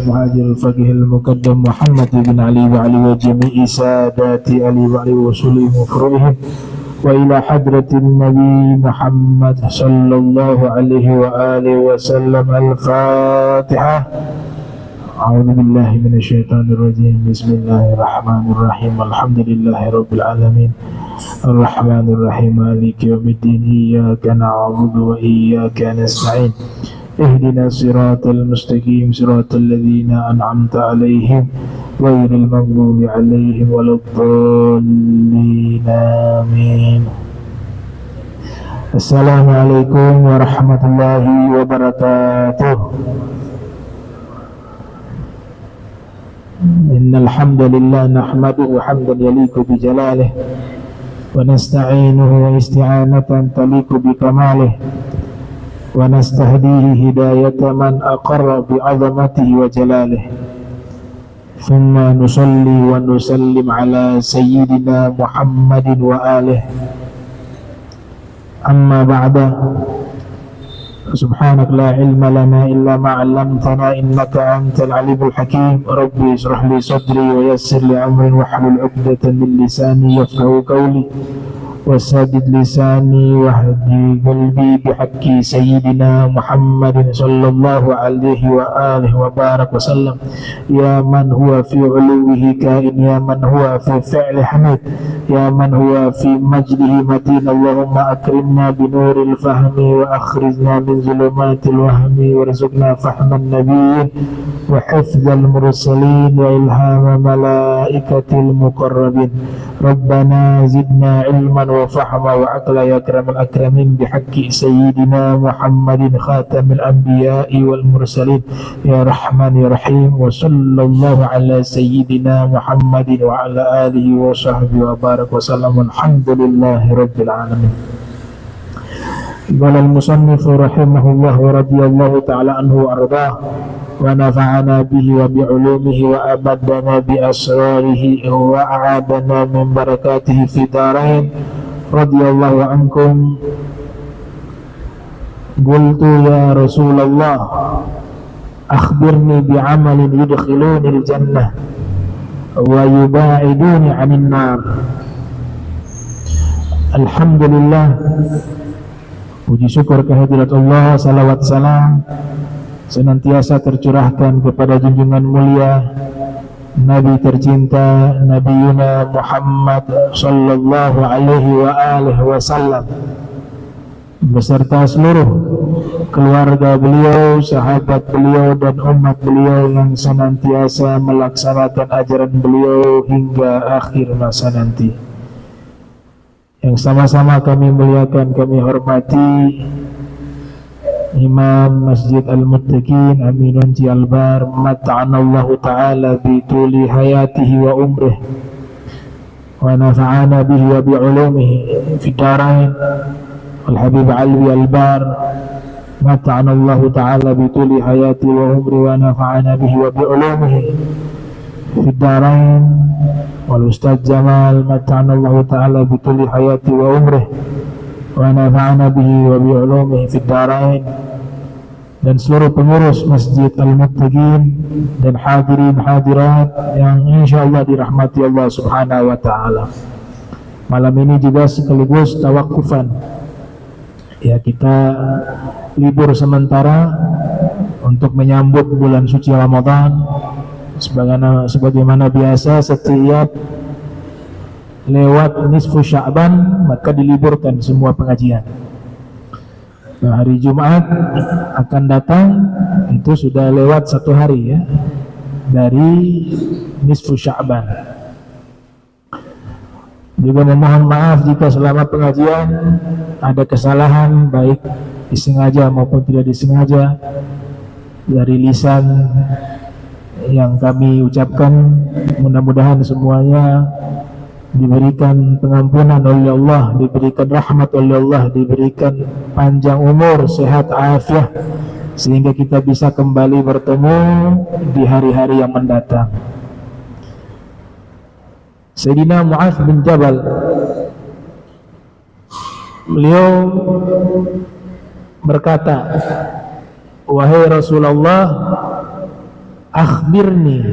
المهاجر الفقيه المقدم محمد بن علي وعلي وجميع سادات علي وعلي وصولهم وفروعهم وإلى حضرة النبي محمد صلى الله عليه وآله وسلم. الفاتحة. أعوذ بالله من الشيطان الرجيم. بسم الله الرحمن الرحيم. الحمد لله رب العالمين الرحمن الرحيم مالك يوم الدين. إياك نعبد وإياك نستعين. اهدنا الصراط المستقيم صراط الذين أنعمت عليهم غير المغضوب عليهم ولا الضالين. آمين. السلام عليكم ورحمة الله وبركاته. إن الحمد لله نحمده حمدا يليق بجلاله ونستعينه واستعانة تليق بكماله ونستهديه هداية من أقر بعظمته وجلاله. ثم نصلي ونسلم على سيدنا محمد وآله. أما بعد، سبحانك لا علم لنا إلا ما علمتنا إنك أنت العليم الحكيم. ربي اشرح لي صدري ويسر لي أمري واحلل عقدة من لساني يفقهوا قولي وسدد لساني واهدي قلبي بحق سيدنا محمد صلى الله عليه وآله وبارك وسلم. يا من هو في علوه كائن، يا من هو في فعل حميد، يا من هو في مجده متين. اللهم أكرمنا بنور الفهم وأخرجنا من ظلمات الوهم وارزقنا فهم النبيين وحفظ المرسلين وإلهام ملائكة المقربين ربنا زدنا علما وفهما وعقلا يا أكرم الأكرمين بحق سيدنا محمد خاتم الأنبياء والمرسلين يا رحمن يا رحيم وصلى الله على سيدنا محمد وعلى آله وصحبه وبارك وسلم الحمد لله رب العالمين. قال المصنف رحمه الله ورضي الله تعالى عنه وأرضاه ونفعنا به وبعلومه وأمدنا بأسراره وأعادنا من بركاته في دارين رضي الله عنكم. قلت يا رسول الله أخبرني بعمل يدخلوني الجنة ويباعدوني عن النار. Alhamdulillah, puji syukur kehadirat Allah, salawat salam senantiasa tercurahkan kepada junjungan mulia Nabi tercinta Nabi Yuna Muhammad sallallahu alaihi wa alihi wasallam beserta seluruh keluarga beliau, sahabat beliau dan umat beliau yang senantiasa melaksanakan ajaran beliau hingga akhir masa nanti. Yang sama-sama kami muliakan, kami hormati Imam Masjid Al-Muttaqin Aminun Cialbar, mata'anallahu ta'ala bituli hayatihi wa umrih wa nafa'ana bihi wa bi'ulumihi fi darain. Al-Habib Alwi Albar, mata'anallahu ta'ala bituli hayati wa umri wa nafa'ana bihi wa bi'ulumihi fi darain. Wal Ustaz Jamal, mata'anallahu ta'ala bituli hayati wa umrih wa nafa'ana bihi wa bi'ulumihi fid darain. Dan seluruh pengurus Masjid Al-Muttaqin dan hadirin hadirat yang insyaallah dirahmati Allah Subhanahu wa taala. Malam ini juga sekaligus tawakufan. Ya, kita libur sementara untuk menyambut bulan suci Ramadan. Sebagaimana biasa setiap lewat nisfu Sya'ban maka diliburkan semua pengajian. Nah, hari Jumat akan datang itu sudah lewat 1 hari ya dari nisfu Sya'ban. Juga memohon maaf jika selama pengajian ada kesalahan baik disengaja maupun tidak disengaja dari lisan yang kami ucapkan. Mudah-mudahan semuanya diberikan pengampunan oleh Allah, diberikan rahmat oleh Allah, diberikan panjang umur, sehat, afiat, sehingga kita bisa kembali bertemu di hari-hari yang mendatang. Sayyidina Mu'adz bin Jabal, beliau berkata, wahai Rasulullah, akhbirni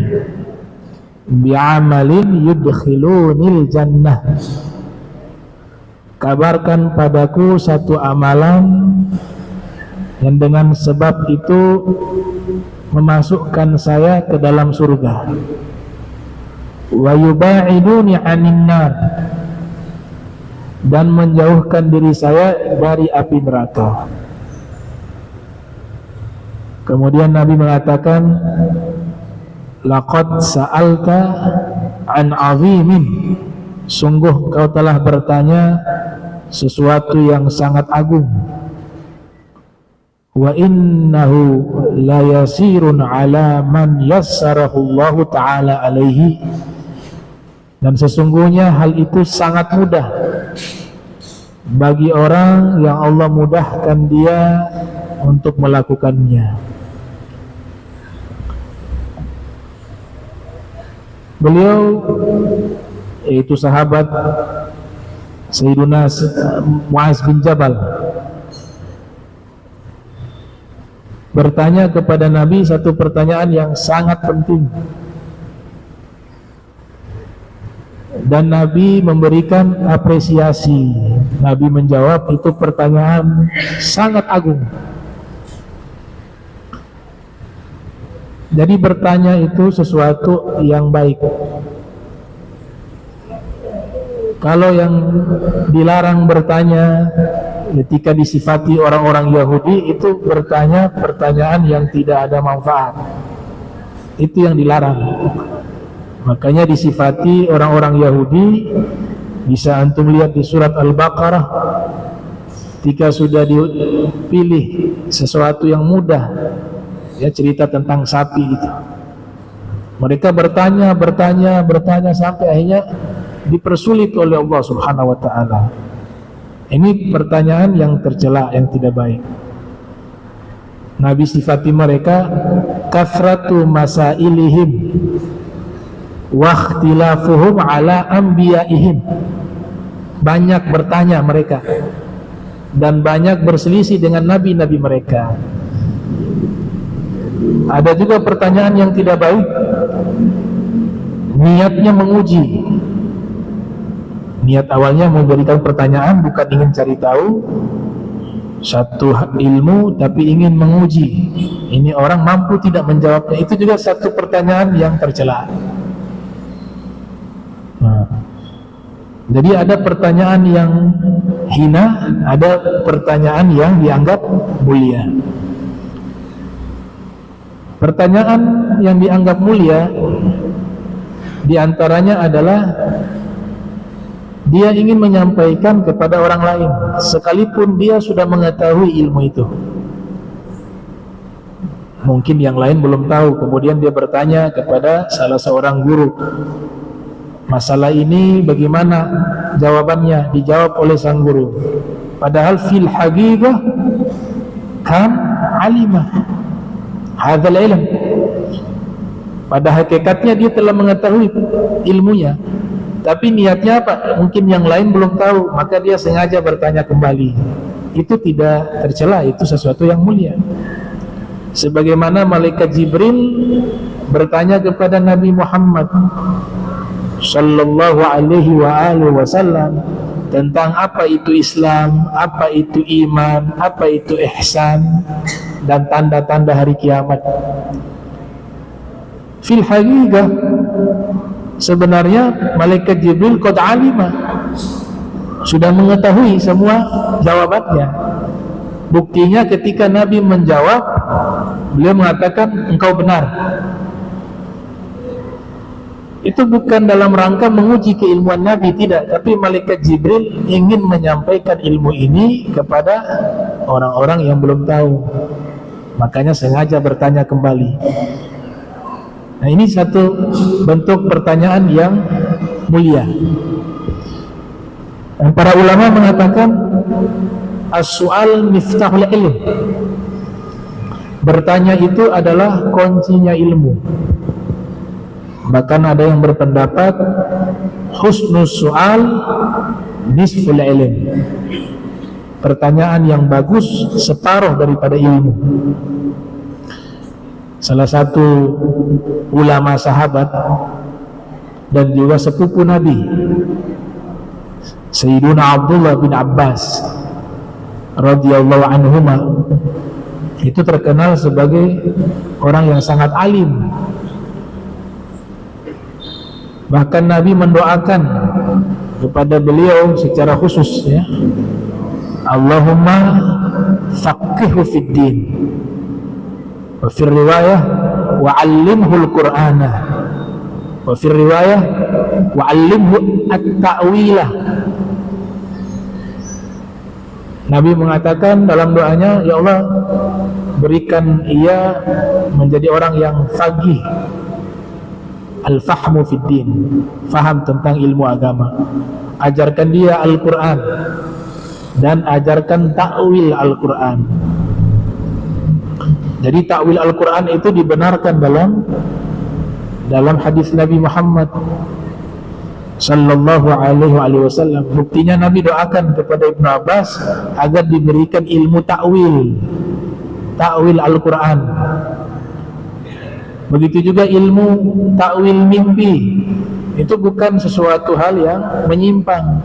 bi'amalin yudkhilunil jannah, kabarkan padaku satu amalan yang dengan sebab itu memasukkan saya ke dalam surga, wa yuba'iduni 'anin nar, dan menjauhkan diri saya dari api neraka. Kemudian Nabi mengatakan, laqad sa'alta an 'azimin, sungguh kau telah bertanya sesuatu yang sangat agung. Wa innahu la yasirun 'ala man yassarahu Allah ta'ala alaihi, dan sesungguhnya hal itu sangat mudah bagi orang yang Allah mudahkan dia untuk melakukannya. Beliau, yaitu sahabat Sayyiduna Mu'adz bin Jabal, bertanya kepada Nabi satu pertanyaan yang sangat penting, dan Nabi memberikan apresiasi. Nabi menjawab, itu pertanyaan sangat agung. Jadi bertanya itu sesuatu yang baik. Kalau yang dilarang bertanya ketika disifati orang-orang Yahudi, itu bertanya pertanyaan yang tidak ada manfaat. Itu yang dilarang. Makanya disifati orang-orang Yahudi, bisa antum lihat di surat Al-Baqarah, ketika sudah dipilih sesuatu yang mudah, ya cerita tentang sapi gitu, mereka bertanya sampai akhirnya dipersulit oleh Allah Subhanahu wa taala. Ini pertanyaan yang tercela, yang tidak baik. Nabi sifati mereka kathratu masailihim wa ikhtilafuhum ala anbiyaihim. Banyak bertanya mereka dan banyak berselisih dengan nabi-nabi mereka. Ada juga pertanyaan yang tidak baik, niatnya menguji. Niat awalnya memberikan pertanyaan bukan ingin cari tahu satu ilmu, tapi ingin menguji ini orang mampu tidak menjawabnya. Itu juga satu pertanyaan yang tercela. Jadi ada pertanyaan yang hina, ada pertanyaan yang dianggap mulia. Pertanyaan yang dianggap mulia diantaranya adalah dia ingin menyampaikan kepada orang lain sekalipun dia sudah mengetahui ilmu itu. Mungkin yang lain belum tahu, kemudian dia bertanya kepada salah seorang guru, masalah ini bagaimana jawabannya? Dijawab oleh sang guru, padahal fil haqiqah kan alimah hadzal ilm, pada hakikatnya dia telah mengetahui ilmunya, tapi niatnya apa? Mungkin yang lain belum tahu, maka dia sengaja bertanya kembali. Itu tidak tercela, itu sesuatu yang mulia. Sebagaimana malaikat Jibril bertanya kepada Nabi Muhammad sallallahu alaihi wasallam tentang apa itu Islam, apa itu iman, apa itu ihsan, dan tanda-tanda hari kiamat. Fil haqiqah, sebenarnya malaikat Jibril qad alima, sudah mengetahui semua jawabannya. Buktinya ketika Nabi menjawab, beliau mengatakan engkau benar. Itu bukan dalam rangka menguji keilmuan Nabi, tidak, tapi malaikat Jibril ingin menyampaikan ilmu ini kepada orang-orang yang belum tahu, makanya sengaja bertanya kembali. Nah, ini satu bentuk pertanyaan yang mulia. Dan para ulama mengatakan as-su'al miftahul ilm. Bertanya itu adalah kuncinya ilmu. Bahkan ada yang berpendapat husnus su'al nisful ilm. Pertanyaan yang bagus separuh daripada ilmu. Salah satu ulama sahabat dan juga sepupu Nabi, Sayyiduna Abdullah bin Abbas radhiyallahu anhuma, itu terkenal sebagai orang yang sangat alim. Bahkan Nabi mendoakan kepada beliau secara khusus, ya, Allahumma faqihhu fid din, wa fir riwayah wa 'allimhul qur'ana, wa fir riwayah wa 'allimhu at-ta'wilah. Nabi mengatakan dalam doanya, ya Allah, berikan ia menjadi orang yang faqih, al-fahmu fid din, faham tentang ilmu agama. Ajarkan dia Al-Quran dan ajarkan ta'wil Al-Quran. Jadi ta'wil Al-Quran itu dibenarkan dalam hadis Nabi Muhammad sallallahu alaihi wasallam. Buktinya Nabi doakan kepada Ibnu Abbas agar diberikan ilmu ta'wil Al-Quran. Begitu juga ilmu ta'wil mimpi. Itu bukan sesuatu hal yang menyimpang.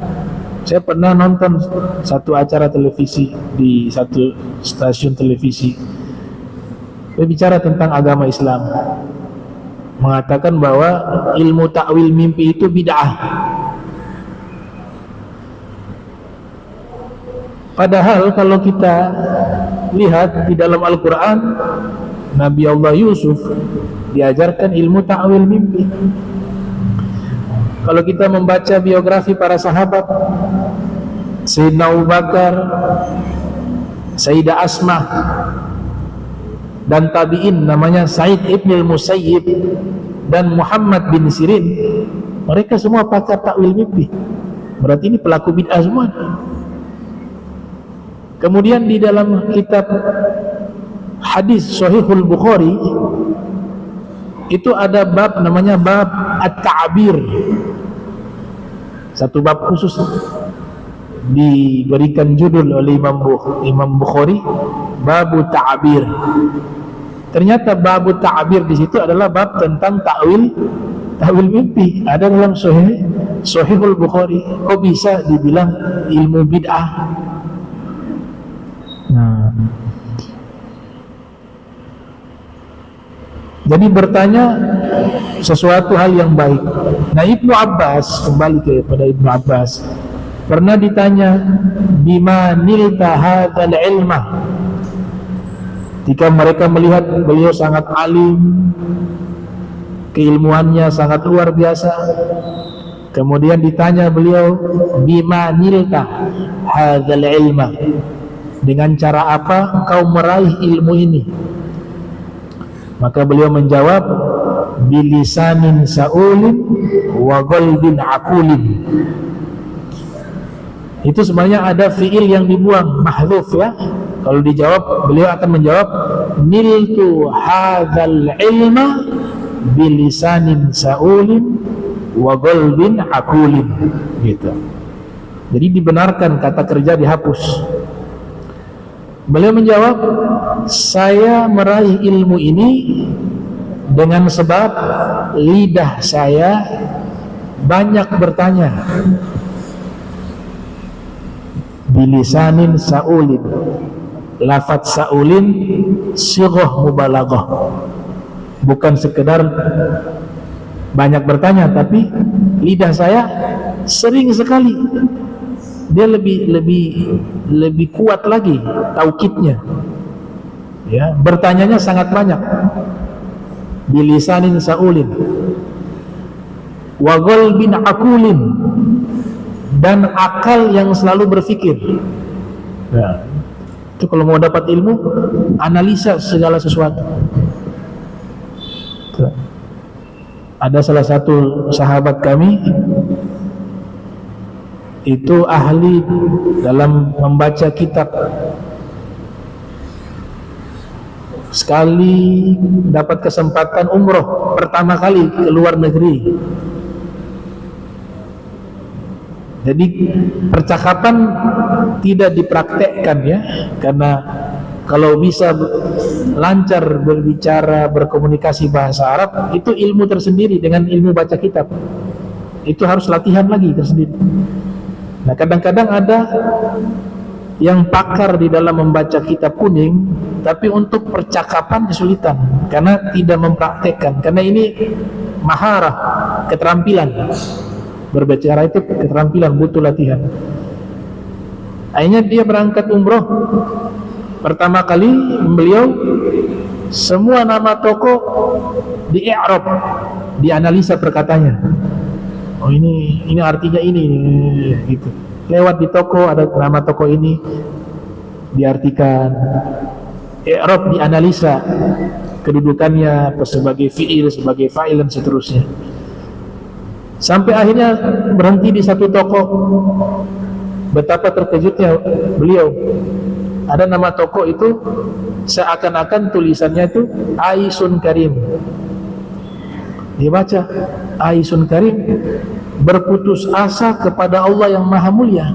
Saya pernah nonton satu acara televisi di satu stasiun televisi, berbicara tentang agama Islam, mengatakan bahwa ilmu ta'wil mimpi itu bid'ah. Padahal kalau kita lihat di dalam Al-Quran, Nabi Allah Yusuf diajarkan ilmu ta'wil mimpi. Kalau kita membaca biografi para sahabat, Sayyidina Abu Bakar, Sayyidah Asma, dan tabi'in namanya Sa'id ibn al-Musayyib dan Muhammad bin Sirin, mereka semua pakar ta'wil mimpi. Berarti ini pelaku bid'ah semua. Kemudian di dalam kitab hadis Sahihul Bukhari itu ada bab namanya bab at-ta'bir. Satu bab khusus diberikan judul oleh Imam Bukhari, babu ta'bir. Ternyata babu ta'bir di situ adalah bab tentang ta'wil mimpi. Ada dalam Sahihul Bukhari. Kok bisa dibilang ilmu bid'ah? Nah, jadi bertanya sesuatu hal yang baik. Nah, Ibnu Abbas, kembali kepada Ibnu Abbas, pernah ditanya, bima nilta hadzal ilma. Ketika mereka melihat beliau sangat alim, keilmuannya sangat luar biasa, kemudian ditanya beliau, bima nilta hadzal ilma, dengan cara apa engkau meraih ilmu ini? Maka beliau menjawab, bilisanin sa'ulin wa qalbin aqulin. Itu sebenarnya ada fiil yang dibuang, mahdzuf ya. Kalau dijawab, beliau akan menjawab, niltu hadzal ilma bilisanin sa'ulin wa qalbin aqulin, gitu. Jadi dibenarkan, kata kerja dihapus. Beliau menjawab, saya meraih ilmu ini dengan sebab lidah saya banyak bertanya. Bilisanin sa'ulin. Lafaz sa'ulin sighah mubalaghah. Bukan sekedar banyak bertanya, tapi lidah saya sering sekali. Dia lebih kuat lagi taukidnya. Ya, bertanyanya sangat banyak. Bilisanin sa'ulin wa qalbin aqulin, dan akal yang selalu berpikir. Ya, itu kalau mau dapat ilmu, analisa segala sesuatu. Ada salah satu sahabat kami itu ahli dalam membaca kitab. Sekali dapat kesempatan umroh pertama kali ke luar negeri, jadi percakapan tidak dipraktekkan ya, karena kalau bisa lancar berbicara, berkomunikasi bahasa Arab, itu ilmu tersendiri dengan ilmu baca kitab. Itu harus latihan lagi tersendiri. Nah, kadang-kadang ada yang pakar di dalam membaca kitab kuning, tapi untuk percakapan kesulitan karena tidak mempraktekkan. Karena ini maharah, keterampilan. Berbicara itu keterampilan, butuh latihan. Akhirnya dia berangkat umroh. Pertama kali beliau semua nama toko di i'rab, dianalisa perkataannya. Oh ini artinya ini gitu. Lewat di toko ada nama toko ini, diartikan, i'rab dianalisa kedudukannya sebagai fi'il, sebagai fa'il dan seterusnya. Sampai akhirnya berhenti di satu toko. Betapa terkejutnya beliau. Ada nama toko itu seakan-akan tulisannya itu Aisun Karim. Dia baca Aisun Karim, berputus asa kepada Allah yang Maha Mulia.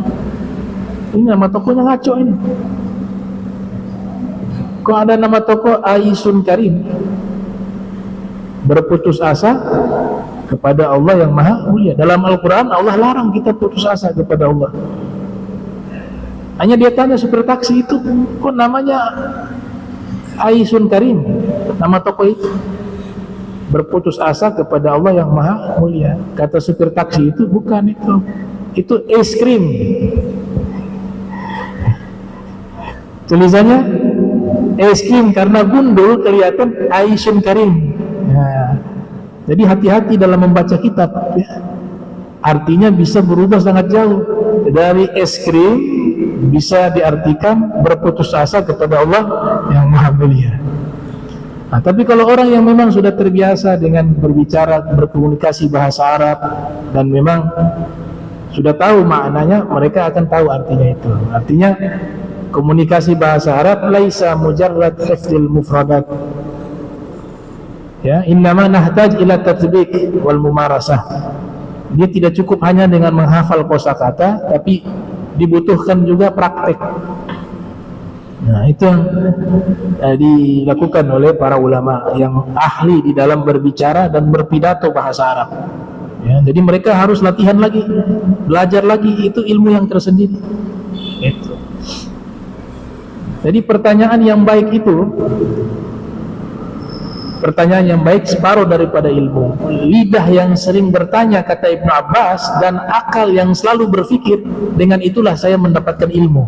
Ini nama tokonya ngaco ini. Kok ada nama toko Aisun Karim, berputus asa kepada Allah yang Maha Mulia? Dalam Al-Quran Allah larang kita putus asa kepada Allah. Hanya dia tanya supir taksi itu, kok namanya Aisun Karim, nama toko itu, berputus asa kepada Allah yang Maha Mulia. Kata supir taksi itu, bukan itu es krim. Tulisannya es krim karena gundul kelihatan Aisyun Karim. Nah, jadi hati-hati dalam membaca kitab ya. Artinya bisa berubah sangat jauh. Dari es krim bisa diartikan berputus asa kepada Allah yang Maha Mulia. Nah, tapi kalau orang yang memang sudah terbiasa dengan berbicara, berkomunikasi bahasa Arab dan memang sudah tahu maknanya, mereka akan tahu artinya itu. Artinya komunikasi bahasa Arab laisa mujarrad hifdzil mufradat. Ya, innama nahtaj ila tatbiq wal mumarasah. Dia tidak cukup hanya dengan menghafal kosakata, tapi dibutuhkan juga praktek. Nah, itu yang dilakukan oleh para ulama yang ahli di dalam berbicara dan berpidato bahasa Arab. Ya, jadi mereka harus latihan lagi, belajar lagi, itu ilmu yang tersendiri. Itu. Jadi pertanyaan yang baik itu, pertanyaan yang baik separuh daripada ilmu. Lidah yang sering bertanya, kata Ibnu Abbas, dan akal yang selalu berpikir, dengan itulah saya mendapatkan ilmu.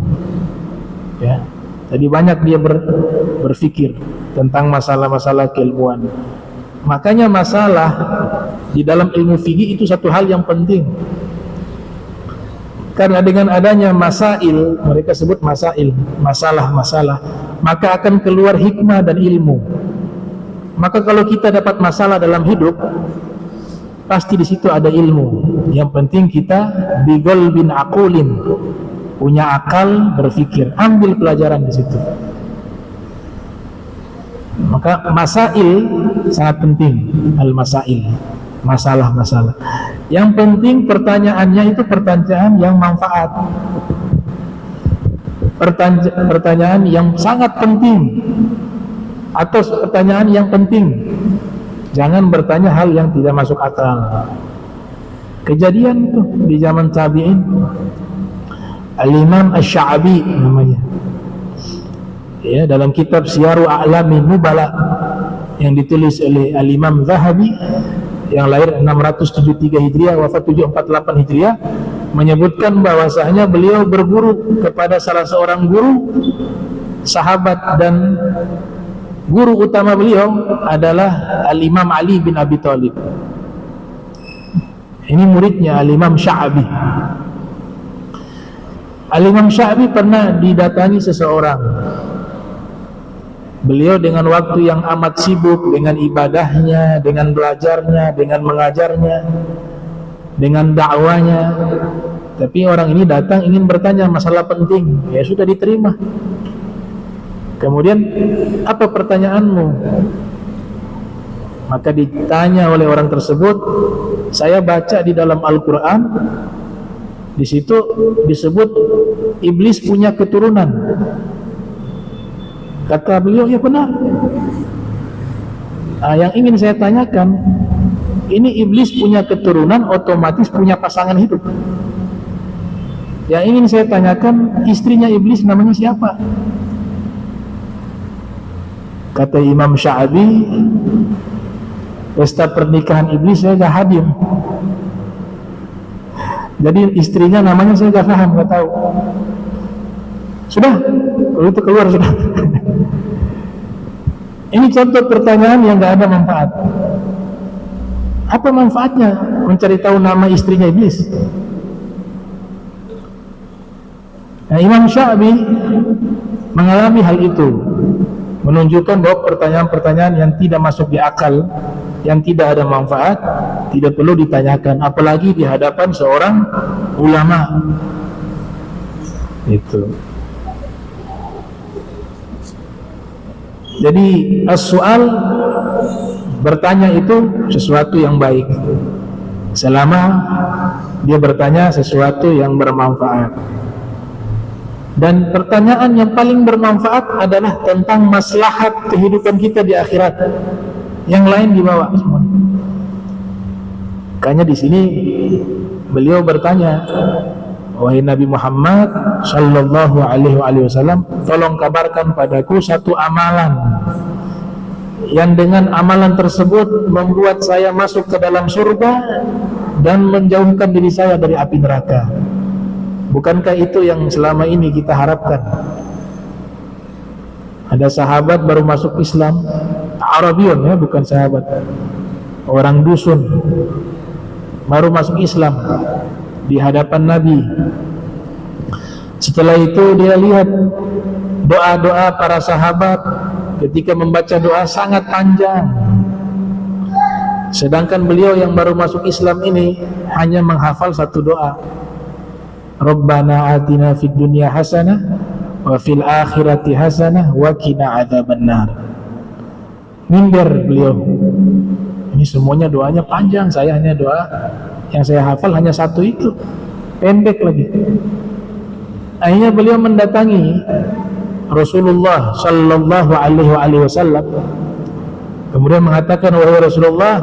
Ya, jadi banyak dia berpikir tentang masalah-masalah keilmuan. Makanya masalah di dalam ilmu fikih itu satu hal yang penting. Karena dengan adanya masail, mereka sebut masail, masalah-masalah, maka akan keluar hikmah dan ilmu. Maka kalau kita dapat masalah dalam hidup, pasti di situ ada ilmu. Yang penting kita bigol bin akulin, punya akal berpikir, ambil pelajaran di situ. Maka masail sangat penting, al-masail, masalah-masalah. Yang penting pertanyaannya itu pertanyaan yang manfaat, pertanyaan yang sangat penting, atau pertanyaan yang penting. Jangan bertanya hal yang tidak masuk akal. Kejadian itu di zaman tabi'in, Al-Imam Asy-Sya'bi namanya, ya, dalam kitab Syiaru A'lamin Nubala yang ditulis oleh Al-Imam Zahabi yang lahir 673 Hijriah, wafat 748 Hijriah, menyebutkan bahwasanya beliau berguru kepada salah seorang guru sahabat, dan guru utama beliau adalah Al-Imam Ali bin Abi Thalib. Ini muridnya Al-Imam Sya'bi. Al-Imam Sya'bi pernah didatangi seseorang. Beliau dengan waktu yang amat sibuk dengan ibadahnya, dengan belajarnya, dengan mengajarnya, dengan dakwanya. Tapi orang ini datang ingin bertanya masalah penting. Ya sudah, diterima. Kemudian, apa pertanyaanmu? Maka ditanya oleh orang tersebut, saya baca di dalam Al-Quran, di situ disebut iblis punya keturunan. Kata beliau, ya benar. Yang ingin saya tanyakan, ini iblis punya keturunan, otomatis punya pasangan hidup. Yang ingin saya tanyakan, istrinya iblis namanya siapa? Kata Imam Sya'bi, pesta pernikahan iblis saya gak hadir. Jadi istrinya namanya saya gak paham, gak tahu. Sudah, kalau itu keluar sudah. Ini contoh pertanyaan yang gak ada manfaat. Apa manfaatnya mencari tahu nama istrinya iblis? Nah, Imam Sya'bi mengalami hal itu, menunjukkan bahwa pertanyaan-pertanyaan yang tidak masuk di akal, yang tidak ada manfaat, tidak perlu ditanyakan, apalagi di hadapan seorang ulama. Itu. Jadi as-su'al, bertanya itu sesuatu yang baik, selama dia bertanya sesuatu yang bermanfaat. Dan pertanyaan yang paling bermanfaat adalah tentang maslahat kehidupan kita di akhirat. Yang lain dibawa semua. Makanya di sini beliau bertanya, wahai Nabi Muhammad sallallahu alaihi wasallam, tolong kabarkan padaku satu amalan yang dengan amalan tersebut membuat saya masuk ke dalam surga dan menjauhkan diri saya dari api neraka. Bukankah itu yang selama ini kita harapkan? Ada sahabat baru masuk Islam, Arabiyun ya, bukan sahabat, orang dusun baru masuk Islam di hadapan Nabi. Setelah itu dia lihat doa-doa para sahabat, ketika membaca doa sangat panjang, sedangkan beliau yang baru masuk Islam ini hanya menghafal satu doa, Rabbana atina fid dunya hasanah wa fil akhirati hasanah wa qina adzabannar. Minder beliau, ini semuanya doanya panjang, saya hanya doa yang saya hafal hanya satu itu, pendek lagi. Akhirnya beliau mendatangi Rasulullah sallallahu alaihi wasallam, kemudian mengatakan, wahai Rasulullah,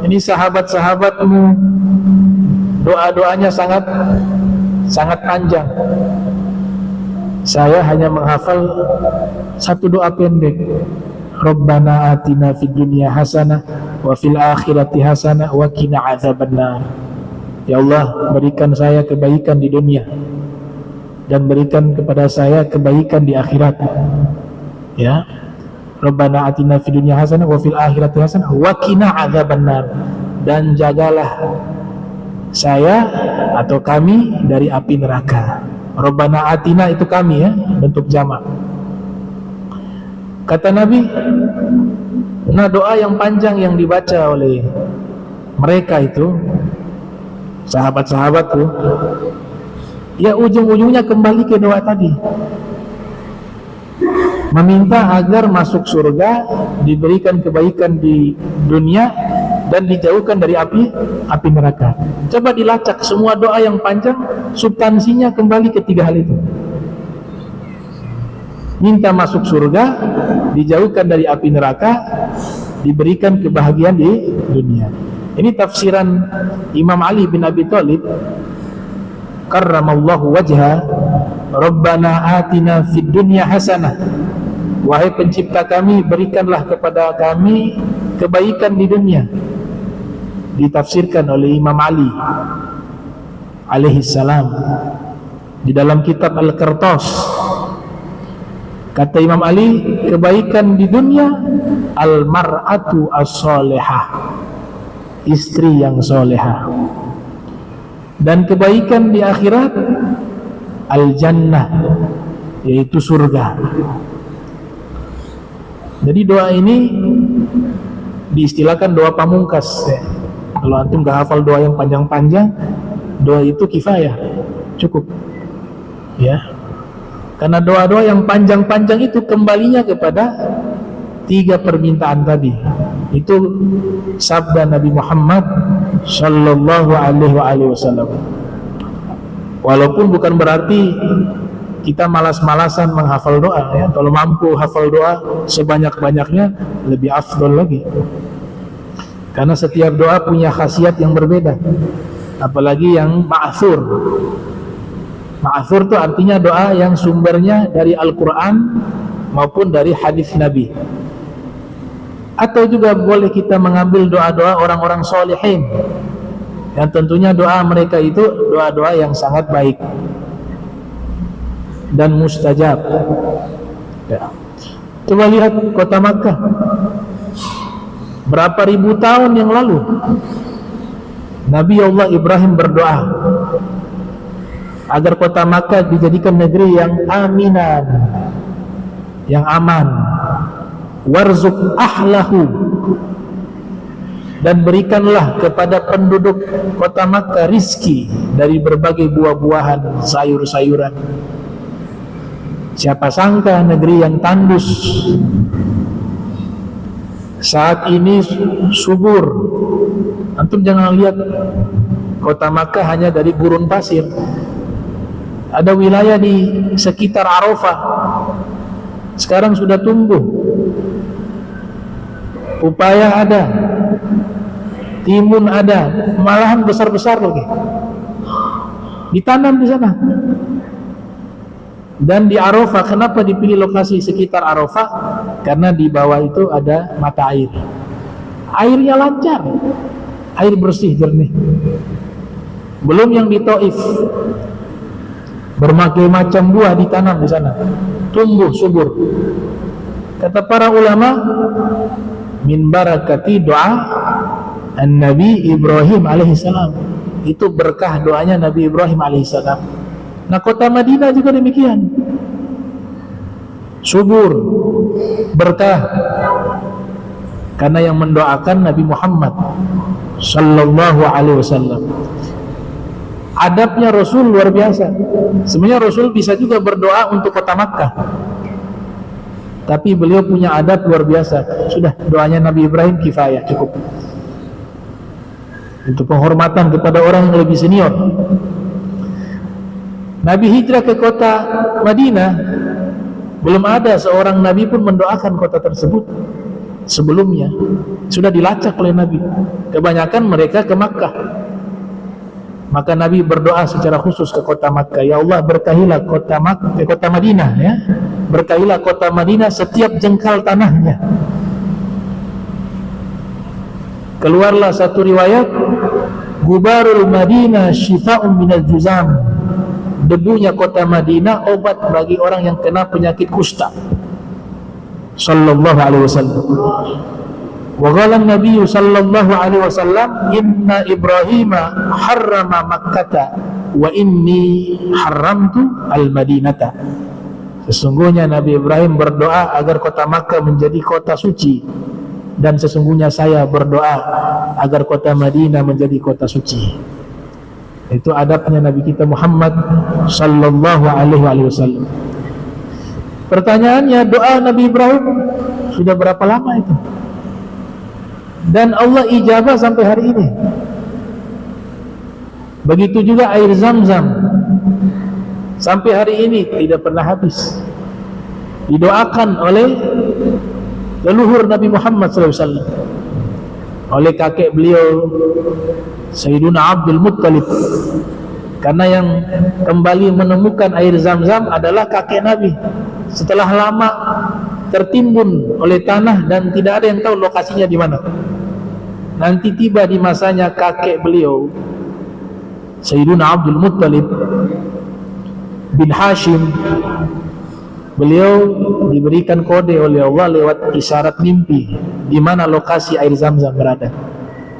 ini sahabat-sahabatmu doa-doanya sangat panjang, saya hanya menghafal satu doa pendek, Rabbana atina fid dunya hasanah wa fil akhirati hasanah wa qina adzabannar. Ya Allah, berikan saya kebaikan di dunia dan berikan kepada saya kebaikan di akhirat. Ya, Rabbana atina fid dunya hasanah wa fil akhirati hasanah wa qina adzabannar, dan jagalah saya atau kami dari api neraka. Rabbana atina itu kami ya, bentuk jamak. Kata Nabi, nah doa yang panjang yang dibaca oleh mereka itu, sahabat-sahabatku, ya ujung-ujungnya kembali ke doa tadi, meminta agar masuk surga, diberikan kebaikan di dunia, dan dijauhkan dari api neraka. Coba dilacak semua doa yang panjang, substansinya kembali ke tiga hal itu. Minta masuk surga, dijauhkan dari api neraka, diberikan kebahagiaan di dunia. Ini tafsiran Imam Ali bin Abi Thalib karramallahu wajha, Rabbana atina fid dunya hasanah, wahai pencipta kami, berikanlah kepada kami kebaikan di dunia. Ditafsirkan oleh Imam Ali alaihi salam di dalam kitab Al-Qirtas. Kata Imam Ali, kebaikan di dunia al-mar'atu as-solehah, istri yang solehah, dan kebaikan di akhirat al-jannah, yaitu surga. Jadi doa ini diistilahkan doa pamungkas. Kalau antum gak hafal doa yang panjang-panjang, doa itu kifayah, cukup ya. Karena doa-doa yang panjang-panjang itu kembalinya kepada tiga permintaan tadi. Itu sabda Nabi Muhammad sallallahu alaihi wasallam. Walaupun bukan berarti kita malas-malasan menghafal doa ya. Kalau mampu hafal doa sebanyak-banyaknya lebih afdol lagi. Karena setiap doa punya khasiat yang berbeda. Apalagi yang ma'thur. Ma'thur itu artinya doa yang sumbernya dari Al-Quran maupun dari hadis Nabi. Atau juga boleh kita mengambil doa-doa orang-orang solehin, yang tentunya doa mereka itu doa-doa yang sangat baik dan mustajab ya. Coba lihat kota Makkah, berapa ribu tahun yang lalu Nabi Allah Ibrahim berdoa agar kota Makkah dijadikan negeri yang aminan, yang aman, warzuq ahlahu, dan berikanlah kepada penduduk kota Makkah rizki dari berbagai buah-buahan, sayur-sayuran. Siapa sangka negeri yang tandus saat ini subur. Antum jangan lihat kota Makkah hanya dari gurun pasir. Ada wilayah di sekitar Arafah sekarang sudah tumbuh, pepaya ada, timun ada, malahan besar-besar lagi, ditanam di sana. Dan di Arafah, kenapa dipilih lokasi sekitar Arafah? Karena di bawah itu ada mata air, airnya lancar, air bersih jernih. Belum yang di Taif, berbagai macam buah ditanam di sana, tumbuh subur. Kata para ulama, min barakati doa Nabi Ibrahim alaihissalam. Itu berkah doanya Nabi Ibrahim alaihissalam. Nah, kota Madinah juga demikian, subur, berkah, karena yang mendoakan Nabi Muhammad sallallahu alaihi wasallam. Adabnya Rasul luar biasa. Sebenarnya Rasul bisa juga berdoa untuk kota Makkah, tapi beliau punya adab luar biasa. Sudah, doanya Nabi Ibrahim kifayah, cukup. Itu penghormatan kepada orang yang lebih senior. Nabi hijrah ke kota Madinah, belum ada seorang Nabi pun mendoakan kota tersebut sebelumnya. Sudah dilacak oleh Nabi. Kebanyakan mereka ke Makkah. Maka Nabi berdoa secara khusus ke kota Makkah, ya Allah, berkahilah kota Madinah, ya. Berkahilah kota Madinah setiap jengkal tanahnya. Keluarlah satu riwayat, gubarul Madinah syifa'un minal juzam. Debunya kota Madinah obat bagi orang yang kena penyakit kusta. Sallallahu alaihi wasallam. Wa qala an-nabiy sallallahu alaihi wasallam, inna Ibrahim harrama Makkah wa inni haramtu al-Madinata. Sesungguhnya Nabi Ibrahim berdoa agar kota Makkah menjadi kota suci, dan sesungguhnya saya berdoa agar kota Madinah menjadi kota suci. Itu adabnya Nabi kita Muhammad sallallahu alaihi wasallam. Pertanyaannya, doa Nabi Ibrahim sudah berapa lama itu? Dan Allah ijabah sampai hari ini. Begitu juga air Zam-Zam, sampai hari ini tidak pernah habis. Didoakan oleh leluhur Nabi Muhammad SAW, oleh kakek beliau Sayyiduna Abdul Muttalib. Karena yang kembali menemukan air Zam-Zam adalah kakek Nabi. Setelah lama tertimbun oleh tanah dan tidak ada yang tahu lokasinya di mana. Nanti tiba di masanya kakek beliau Sayyiduna Abdul Muttalib bin Hashim. Beliau diberikan kode oleh Allah lewat isyarat mimpi di mana lokasi air Zam-Zam berada.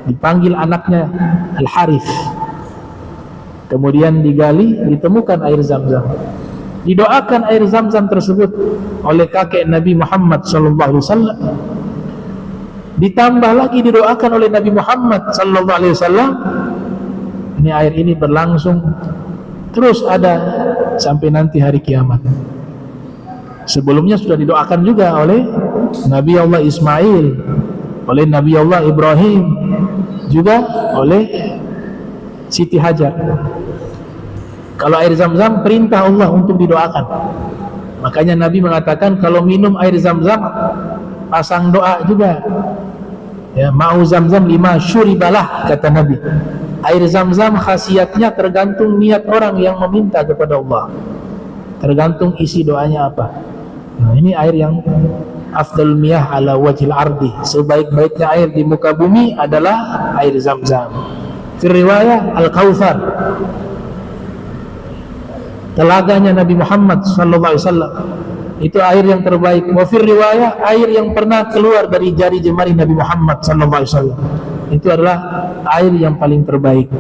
Dipanggil anaknya Al-Harith, kemudian digali, ditemukan air Zam-Zam. Didoakan air Zam-Zam tersebut oleh kakek Nabi Muhammad SAW. Ditambah lagi didoakan oleh Nabi Muhammad SAW. Ini air ini berlangsung terus ada sampai nanti hari kiamat. Sebelumnya sudah didoakan juga oleh Nabi Allah Ismail, oleh Nabi Allah Ibrahim, juga oleh Siti Hajar. Kalau air Zam-Zam perintah Allah untuk didoakan. Makanya Nabi mengatakan kalau minum air Zam-Zam pasang doa juga. Ya, ma'u Zam-Zam lima syuribalah, kata Nabi. Air Zam-Zam khasiatnya tergantung niat orang yang meminta kepada Allah. Tergantung isi doanya apa. Nah, ini air yang afdal miyah ala wajil ardi. Sebaik-baiknya air di muka bumi adalah air Zam-Zam. Fi riwayah Al-Kautsar, telaganya Nabi Muhammad SAW, itu air yang terbaik. Wa fi riwayah, air yang pernah keluar dari jari jemari Nabi Muhammad SAW, itu adalah air yang paling terbaik.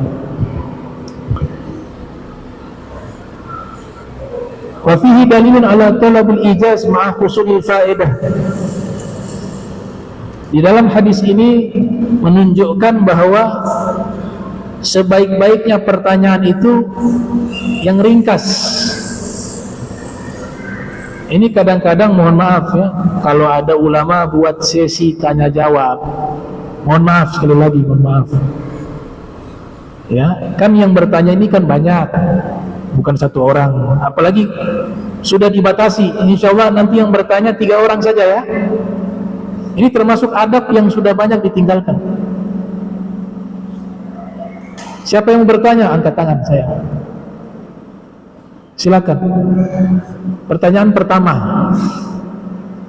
Wa fihi dalilun ala talabul ijaz ma'a husulil faedah. Di dalam hadis ini menunjukkan bahwa sebaik-baiknya pertanyaan itu yang ringkas. Ini kadang-kadang mohon maaf ya, kalau ada ulama buat sesi tanya jawab, mohon maaf sekali lagi, mohon maaf ya, kan yang bertanya ini kan banyak, bukan satu orang, apalagi sudah dibatasi. Insya Allah nanti yang bertanya 3 orang saja ya. Ini termasuk adab yang sudah banyak ditinggalkan. Siapa yang bertanya? Angkat tangan saya. Silakan. Pertanyaan pertama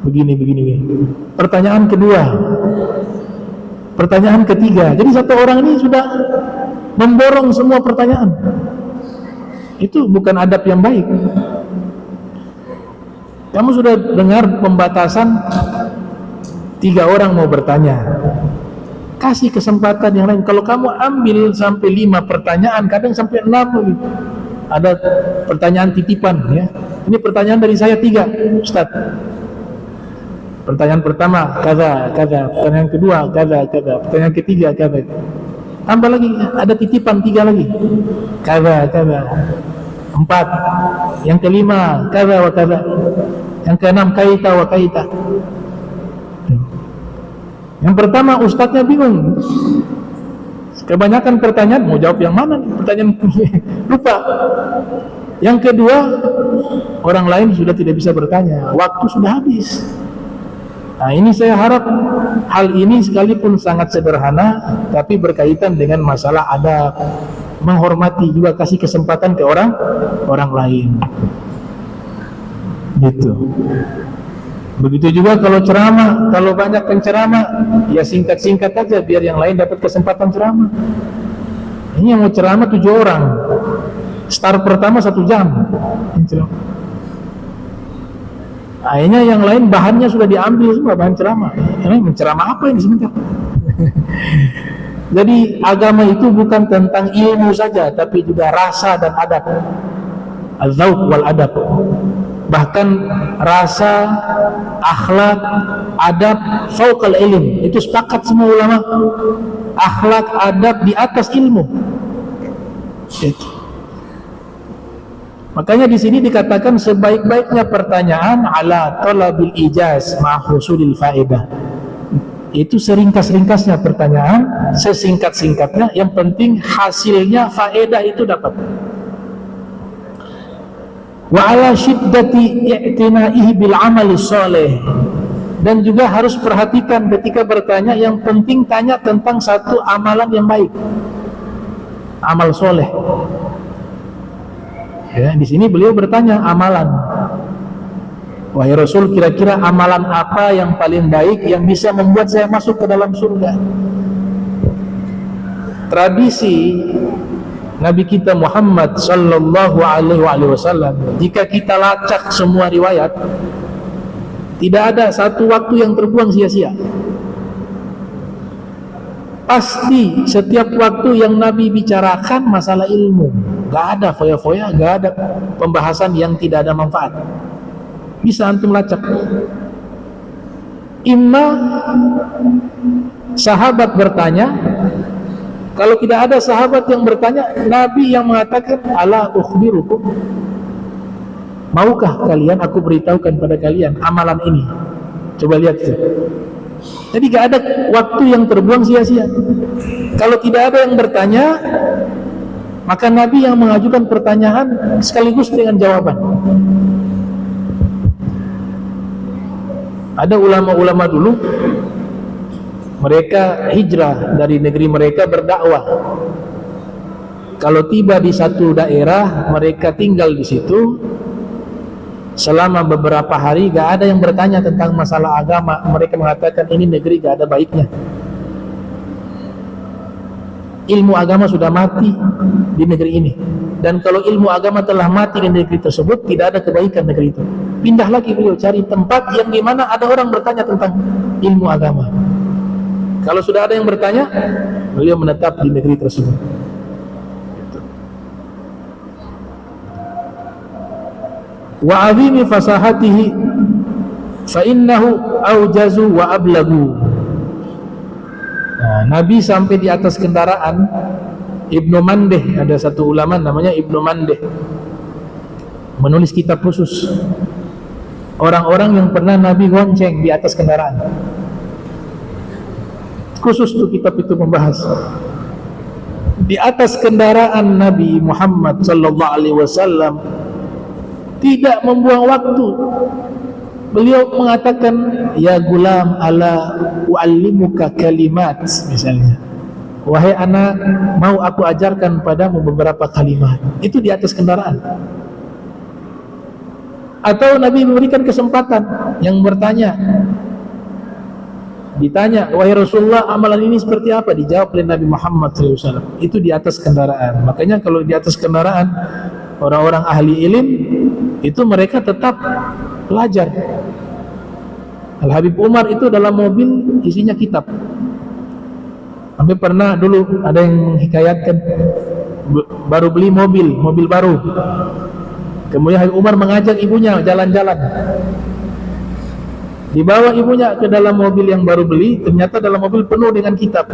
begini. Pertanyaan kedua, pertanyaan ketiga. Jadi satu orang ini sudah memborong semua pertanyaan. Itu bukan adab yang baik. Kamu sudah dengar pembatasan 3 orang mau bertanya, kasih kesempatan yang lain. Kalau kamu ambil sampai 5 pertanyaan, kadang sampai 6 lagi. Ada pertanyaan titipan ya. Ini pertanyaan dari saya 3, Ustaz. Pertanyaan pertama kada, pertanyaan kedua kada, pertanyaan ketiga kada. Tambah lagi ada titipan 3 lagi. Kada. 4. Yang kelima kada wa kada. Yang keenam kaita wa kaita. Yang pertama ustadznya bingung. Kebanyakan pertanyaan mau jawab yang mana? Pertanyaan lupa. Yang kedua, orang lain sudah tidak bisa bertanya, waktu sudah habis. Nah, ini saya harap hal ini sekalipun sangat sederhana, tapi berkaitan dengan masalah adab, menghormati, juga kasih kesempatan ke orang lain. Gitu. Begitu juga kalau ceramah, kalau banyak penceramah, ya singkat-singkat aja biar yang lain dapat kesempatan ceramah. Ini yang mau ceramah 7 orang, start pertama 1 jam. Akhirnya yang lain bahannya sudah diambil semua, bahan ceramah. Ini menceramah apa ini sebentar? Jadi agama itu bukan tentang ilmu saja, tapi juga rasa dan adab. Al-dzauq wal adab. Bahkan rasa, akhlak, adab fauqal ilm. Itu sepakat semua ulama. Akhlak, adab di atas ilmu. Itu. Makanya di sini dikatakan sebaik-baiknya pertanyaan ala talabil ijaz ma husulil faedah. Itu seringkas-ringkasnya pertanyaan, sesingkat-singkatnya, yang penting hasilnya faedah itu dapat. Wa ala syiddati i'tina'ihi bil amali shalih. Dan juga harus perhatikan ketika bertanya, yang penting tanya tentang satu amalan yang baik, amal soleh. Ya, di sini beliau bertanya amalan. Wahai Rasul, kira-kira amalan apa yang paling baik yang bisa membuat saya masuk ke dalam surga? Tradisi Nabi kita Muhammad sallallahu alaihi wasallam, jika kita lacak semua riwayat, tidak ada satu waktu yang terbuang sia-sia. Pasti setiap waktu yang Nabi bicarakan masalah ilmu, gak ada foya-foya, gak ada pembahasan yang tidak ada manfaat. Bisa antum lacak. Imma sahabat bertanya, kalau tidak ada sahabat yang bertanya, Nabi yang mengatakan, ala ukhbirukum, maukah kalian aku beritahukan pada kalian amalan ini? Coba lihat itu. Jadi gak ada waktu yang terbuang sia-sia. Kalau tidak ada yang bertanya, maka Nabi yang mengajukan pertanyaan sekaligus dengan jawaban. Ada ulama-ulama dulu, mereka hijrah dari negeri mereka berdakwah. Kalau tiba di satu daerah, mereka tinggal di situ selama beberapa hari, gak ada yang bertanya tentang masalah agama. Mereka mengatakan ini negeri gak ada baiknya, ilmu agama sudah mati di negeri ini, dan kalau ilmu agama telah mati di negeri tersebut, tidak ada kebaikan negeri itu. Pindah lagi beliau cari tempat yang dimana ada orang bertanya tentang ilmu agama. Kalau sudah ada yang bertanya, beliau menetap di negeri tersebut. Wa azimi fasahatihi fa innahu aujazu wa ablagu. Nah, Nabi sampai di atas kendaraan. Ibnu Mandeh, ada satu ulama namanya Ibnu Mandeh, menulis kitab khusus orang-orang yang pernah Nabi gonceng di atas kendaraan. Khusus tuh kitab itu membahas di atas kendaraan Nabi Muhammad sallallahu alaihi wasallam, tidak membuang waktu. Beliau mengatakan, ya gulam, ala u'allimuka kalimat, misalnya, wahai anak, mau aku ajarkan padamu beberapa kalimat. Itu di atas kendaraan. Atau Nabi memberikan kesempatan yang bertanya, ditanya, wahai Rasulullah, amalan ini seperti apa? Dijawab oleh Nabi Muhammad SAW. Itu di atas kendaraan. Makanya kalau di atas kendaraan, orang-orang ahli ilmu itu mereka tetap Belajar. Al-Habib Umar itu dalam mobil isinya kitab. Sampai pernah dulu ada yang hikayatkan, baru beli mobil baru. Kemudian Habib Umar mengajak ibunya jalan-jalan. Dibawa ibunya ke dalam mobil yang baru beli, ternyata dalam mobil penuh dengan kitab.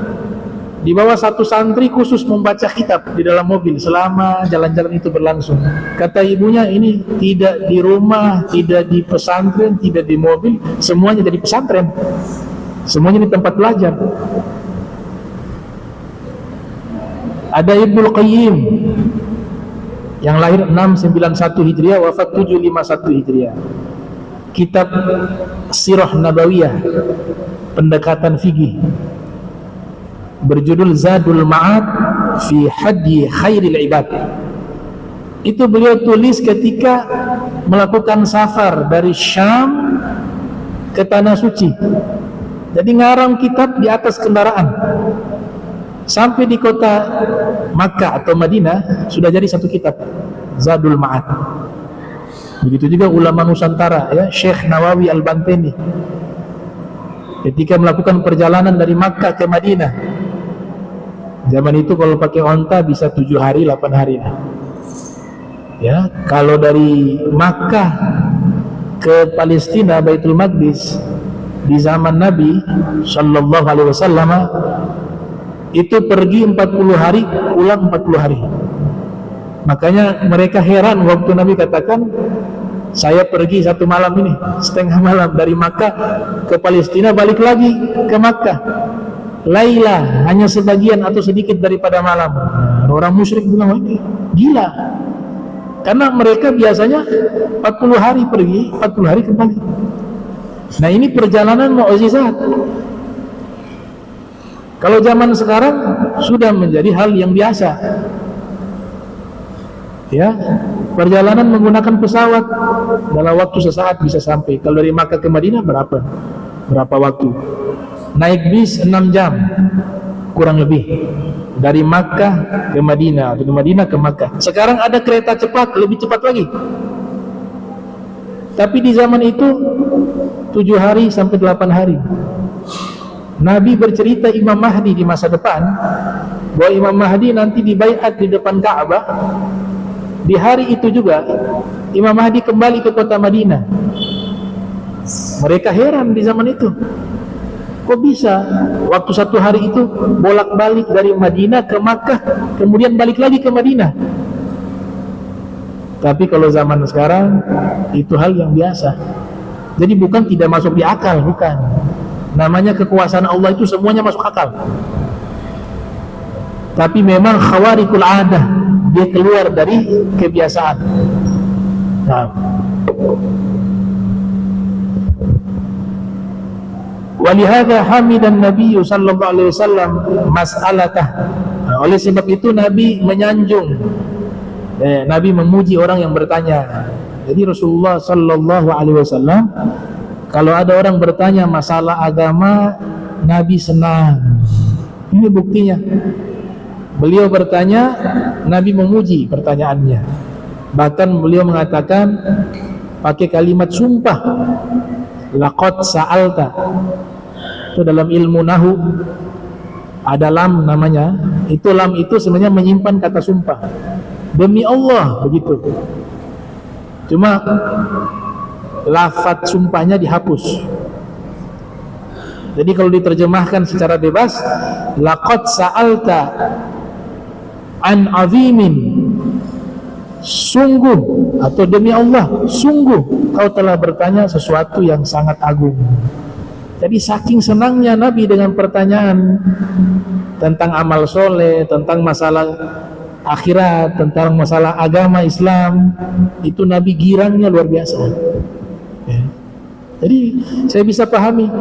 Dibawa satu santri khusus membaca kitab di dalam mobil selama jalan-jalan itu berlangsung. Kata ibunya, ini tidak di rumah, tidak di pesantren, tidak di mobil, semuanya jadi pesantren. Semuanya di tempat belajar. Ada Ibnul Qayyim yang lahir 691 Hijriah, wafat 751 Hijriah. Kitab Sirah Nabawiyah, pendekatan fikih, berjudul Zadul Ma'ad fi Hadyi Khairil Ibad. Itu beliau tulis ketika melakukan safar dari Syam ke Tanah Suci. Jadi ngarang kitab di atas kendaraan. Sampai di kota Makkah atau Madinah sudah jadi satu kitab, Zadul Ma'ad. Begitu juga ulama Nusantara, ya, Syekh Nawawi Al-Banteni ketika melakukan perjalanan dari Makkah ke Madinah. Zaman itu kalau pakai onta bisa 7 hari 8 hari. Ya, kalau dari Makkah ke Palestina Baitul Maqdis di zaman Nabi Sallallahu Alaihi Wasallam itu pergi 40 hari, pulang 40 hari. Makanya mereka heran waktu Nabi katakan, saya pergi satu malam ini, setengah malam dari Makkah ke Palestina, balik lagi ke Makkah. Laila, hanya sebagian atau sedikit daripada malam. Orang musyrik bilang, ini gila. Karena mereka biasanya 40 hari pergi, 40 hari kembali. Nah, ini perjalanan mukjizat. Kalau zaman sekarang sudah menjadi hal yang biasa. Ya, perjalanan menggunakan pesawat dalam waktu sesaat bisa sampai. Kalau dari Makkah ke Madinah berapa waktu? Naik bis 6 jam kurang lebih dari Makkah ke Madinah atau dari Madinah ke Makkah. Sekarang ada kereta cepat, lebih cepat lagi. Tapi di zaman itu 7 hari sampai 8 hari. Nabi bercerita Imam Mahdi di masa depan bahwa Imam Mahdi nanti dibaiat di depan Ka'bah. Di hari itu juga Imam Mahdi kembali ke kota Madinah. Mereka heran di zaman itu, kok bisa waktu satu hari itu bolak-balik dari Madinah ke Makkah, kemudian balik lagi ke Madinah. Tapi kalau zaman sekarang itu hal yang biasa. Jadi bukan tidak masuk di akal, bukan. Namanya kekuasaan Allah itu semuanya masuk akal. Tapi memang khawarikul adah, dia keluar dari kebiasaan. Nah, walihada hamidan Nabi sallallahu alaihi wasallam mas'alatah. Oleh sebab itu Nabi menyanjung, Nabi memuji orang yang bertanya. Jadi Rasulullah sallallahu alaihi wasallam kalau ada orang bertanya masalah agama, Nabi senang. Ini buktinya. Beliau bertanya, Nabi memuji pertanyaannya. Bahkan beliau mengatakan pakai kalimat sumpah. Laqad sa'alta. Itu dalam ilmu nahu ada lam namanya. Itu lam itu sebenarnya menyimpan kata sumpah. Demi Allah, begitu. Cuma lafaz sumpahnya dihapus. Jadi kalau diterjemahkan secara bebas, laqad sa'alta an azimin, sungguh atau demi Allah, sungguh kau telah bertanya sesuatu yang sangat agung. Jadi saking senangnya Nabi dengan pertanyaan tentang amal soleh, tentang masalah akhirat, tentang masalah agama Islam, itu Nabi girangnya luar biasa. Ya. Jadi saya bisa pahami,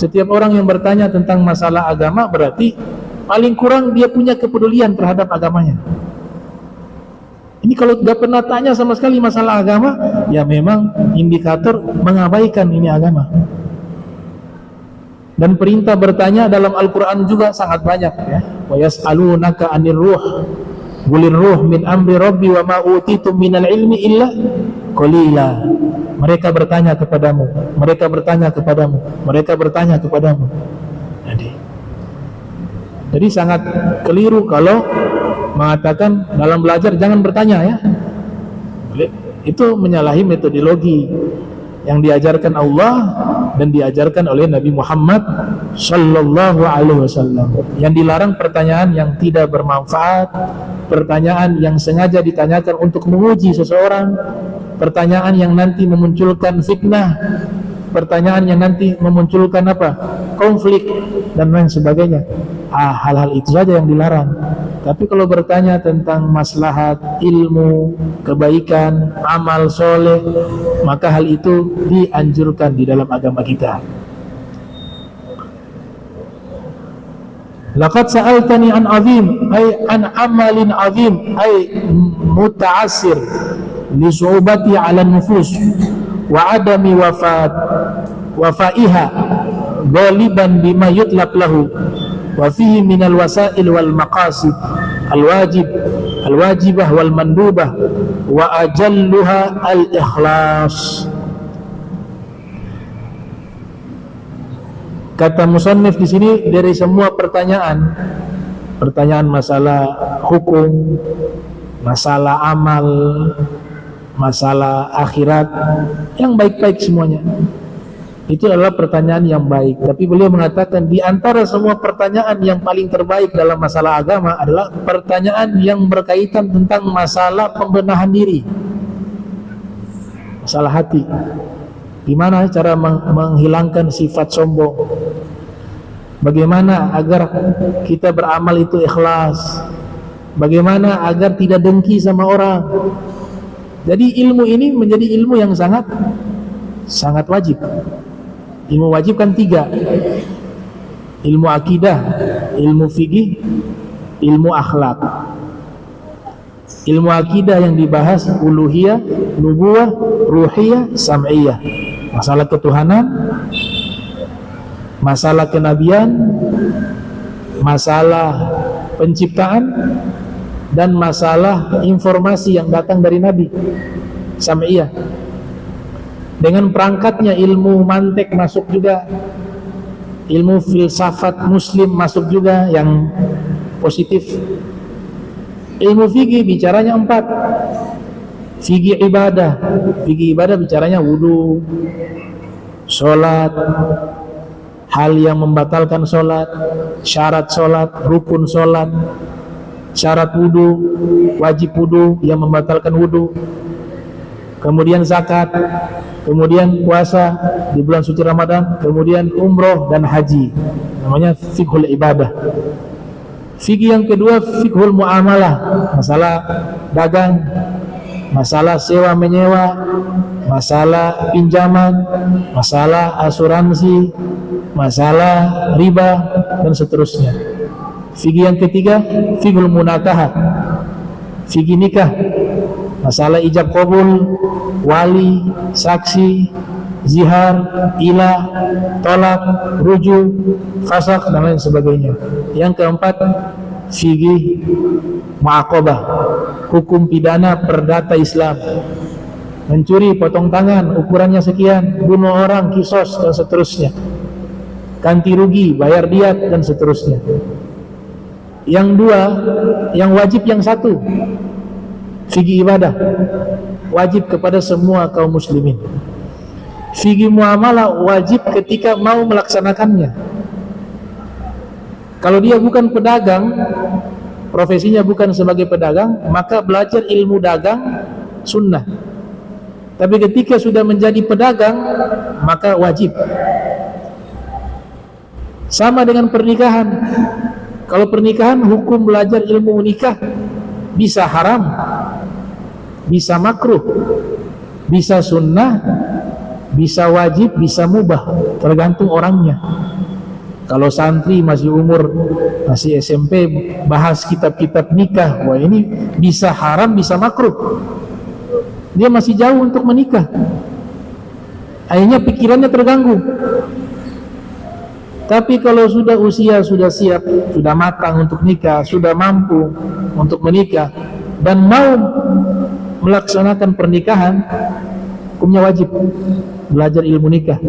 setiap orang yang bertanya tentang masalah agama berarti paling kurang dia punya kepedulian terhadap agamanya. Ini kalau gak pernah tanya sama sekali masalah agama, ya memang indikator mengabaikan ini agama. Dan perintah bertanya dalam Al-Quran juga sangat banyak, ya. Wa yas'alunaka 'anir ruh qulir ruh min amri rabbi wa ma utitum minal ilmi illa qalila. mereka bertanya kepadamu, mereka bertanya kepadamu, mereka bertanya kepadamu. Jadi sangat keliru kalau mengatakan dalam belajar jangan bertanya ya. Itu menyalahi metodologi yang diajarkan Allah dan diajarkan oleh Nabi Muhammad Sallallahu Alaihi Wasallam. Yang dilarang pertanyaan yang tidak bermanfaat, pertanyaan yang sengaja ditanyakan untuk menguji seseorang, pertanyaan yang nanti memunculkan fitnah, pertanyaan yang nanti memunculkan apa? Konflik dan lain sebagainya. Hal-hal itu saja yang dilarang. Tapi kalau bertanya tentang maslahat, ilmu, kebaikan, amal soleh, maka hal itu dianjurkan di dalam agama kita. Laqad sa'altani an azim, ay an amalin azim, ay muta'assir li su'ubati 'ala nufus wa adami wafaiha ghaliban bima yutlaq lahu wa fihi minal wasail wal maqasid al-wajibah wal mandubah wa ajalluha al-ikhlas. Kata musannif di sini, dari semua pertanyaan masalah hukum, masalah amal, masalah akhirat, yang baik-baik semuanya, itu adalah pertanyaan yang baik. Tapi beliau mengatakan di antara semua pertanyaan yang paling terbaik dalam masalah agama adalah pertanyaan yang berkaitan tentang masalah pembenahan diri, masalah hati. Gimana cara menghilangkan sifat sombong? Bagaimana agar kita beramal itu ikhlas? Bagaimana agar tidak dengki sama orang? Jadi ilmu ini menjadi ilmu yang sangat wajib. Ilmu wajib kan 3. Ilmu akidah, ilmu fikih, ilmu akhlak. Ilmu akidah yang dibahas uluhiyah, nubuwah, ruhiyah, sam'iyah. Masalah ketuhanan, masalah kenabian, masalah penciptaan, dan masalah informasi yang datang dari Nabi, sam'iyah. Dengan perangkatnya ilmu mantek masuk juga, ilmu filsafat muslim masuk juga yang positif. Ilmu fikih bicaranya 4. Fikih ibadah bicaranya wudu, sholat, hal yang membatalkan sholat, syarat sholat, rukun sholat, syarat wudu, wajib wudu yang membatalkan wudu, kemudian zakat, kemudian puasa di bulan suci Ramadan, kemudian umroh dan haji, namanya fiqhul ibadah. Fikih yang kedua fiqhul muamalah, masalah dagang, masalah sewa menyewa, masalah pinjaman, masalah asuransi, masalah riba, dan seterusnya. Fikih yang ketiga fiqhul munakaha, fikih nikah, masalah ijab qabul, wali, saksi, zihar, ilah, tolak, rujuk, fasak, dan lain sebagainya. Yang keempat fikih mu'aqabah, hukum pidana perdata Islam. Mencuri potong tangan, ukurannya sekian, bunuh orang kisos, dan seterusnya. Ganti rugi, bayar diat, dan seterusnya. Yang 2, yang wajib yang 1, fikih ibadah, wajib kepada semua kaum muslimin. Fikih muamalah wajib ketika mau melaksanakannya. Kalau dia bukan pedagang, profesinya bukan sebagai pedagang, maka belajar ilmu dagang sunnah. Tapi ketika sudah menjadi pedagang, maka wajib. Sama dengan pernikahan. Kalau pernikahan, hukum belajar ilmu nikah bisa haram, bisa makruh, bisa sunnah, bisa wajib, bisa mubah, tergantung orangnya. Kalau santri masih umur, masih SMP, bahas kitab-kitab nikah, wah ini bisa haram, bisa makruh. Dia masih jauh untuk menikah, akhirnya pikirannya terganggu. Tapi kalau sudah usia, sudah siap, sudah matang untuk nikah, sudah mampu untuk menikah, dan mau melaksanakan pernikahan, hukumnya wajib belajar ilmu nikah,